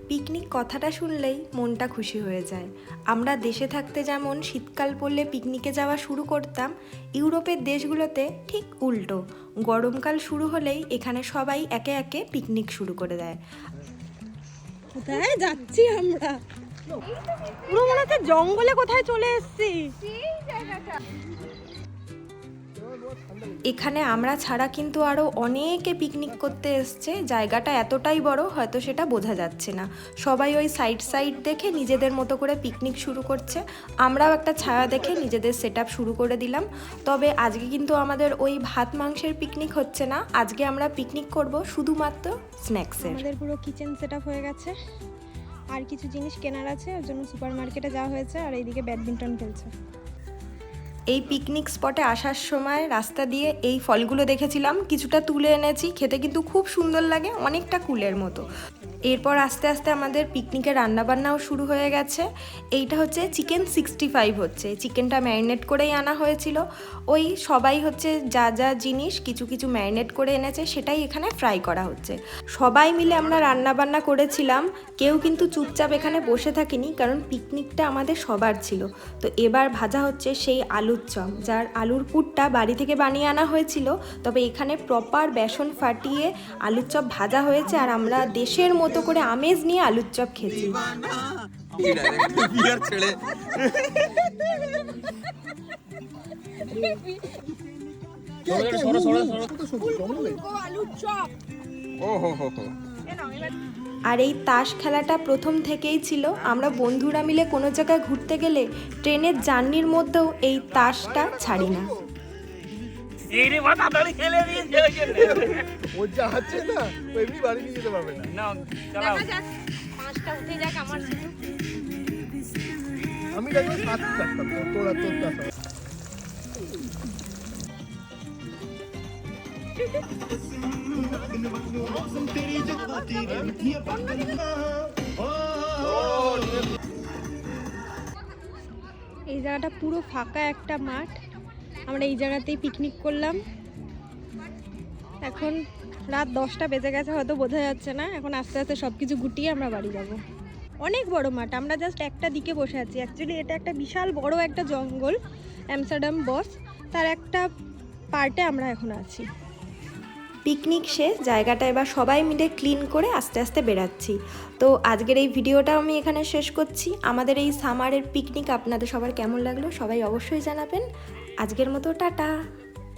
Picnic কথাটা শুনলেই মনটা খুশি হয়ে যায়। আমরা দেশে থাকতে যেমন শীতকাল পড়লে পিকনিকে যাওয়া শুরু করতাম, ইউরোপের দেশগুলোতে ঠিক উল্টো। গরমকাল শুরু হলেই এখানে সবাই একে একে পিকনিক শুরু করে দেয়। কোথায় যাচ্ছি আমরা? পুরো মনে হচ্ছে জঙ্গলে কোথায় চলে এসেছি। এখানে আমরা ছাড়া কিন্তু আরও অনেকে পিকনিক করতে এসছে। জায়গাটা এতটাই বড়, হয়তো সেটা বোঝা যাচ্ছে না। সবাই ওই সাইড দেখে নিজেদের মতো করে পিকনিক শুরু করছে। আমরাও একটা ছায়া দেখে নিজেদের সেটআপ শুরু করে দিলাম। তবে আজকে কিন্তু আমাদের ওই ভাত মাংসের পিকনিক হচ্ছে না, আজকে আমরা পিকনিক করব শুধুমাত্র স্ন্যাক্সের। আমাদের পুরো কিচেন সেটআপ হয়ে গেছে, আর কিছু জিনিস কেনার আছে, ওর জন্য সুপার মার্কেটে যাওয়া হয়েছে। আর এইদিকে ব্যাডমিন্টন খেলছে। এই পিকনিক স্পটে আসার সময় রাস্তা দিয়ে এই ফলগুলো দেখেছিলাম, কিছুটা তুলে এনেছি। খেতে কিন্তু খুব সুন্দর লাগে, অনেকটা কুলের মতো। এরপর আস্তে আস্তে আমাদের পিকনিকের রান্নাবান্নাও শুরু হয়ে গেছে। এইটা হচ্ছে চিকেন 65 হচ্ছে। চিকেনটা ম্যারিনেট করেই আনা হয়েছিল। ওই সবাই হচ্ছে যা যা জিনিস কিছু কিছু ম্যারিনেট করে এনেছে, সেটাই এখানে ফ্রাই করা হচ্ছে। সবাই মিলে আমরা রান্নাবান্না করেছিলাম, কেউ কিন্তু চুপচাপ এখানে বসে থাকিনি, কারণ পিকনিকটা আমাদের সবার ছিল। তো এবার ভাজা হচ্ছে সেই আলুর চপ, যার আলুর পুরটা বাড়ি থেকে বানিয়ে আনা হয়েছিল। তবে এখানে প্রপার বেসন ফাটিয়ে আলুর চপ ভাজা হয়েছে, আর আমরা দেশের মতো করে আমেজ নিয়ে আলুর চপ খেয়েছি। আর এই তাস খেলাটা প্রথম থেকেই ছিল। আমরা বন্ধুরা মিলে কোনো জায়গায় ঘুরতে গেলে ট্রেনের জার্নির মধ্যেও এই তাসটা ছাড়ি না। এই জায়গাটা পুরো ফাঁকা একটা মাঠ, আমরা এই জায়গাতেই পিকনিক করলাম। এখন রাত 10টা বেজে গেছে, হয়তো বোঝা যাচ্ছে না। এখন আস্তে আস্তে সব কিছু গুটিয়ে আমরা বাড়ি যাব। অনেক বড় মাঠ, আমরা জাস্ট একটা দিকে বসে আছি। অ্যাকচুয়ালি এটা একটা বিশাল বড় একটা জঙ্গল, অ্যামস্টারডাম বস, তার একটা পার্টে আমরা এখন আছি। পিকনিক শেষ, জায়গাটা এবার সবাই মিলে ক্লিন করে আস্তে আস্তে বেরাচ্ছি। তো আজকের এই ভিডিওটাও আমি এখানে শেষ করছি। আমাদের এই সামারের পিকনিক আপনাদের সবার কেমন লাগলো সবাই অবশ্যই জানাবেন। আজকের মতো টাটা।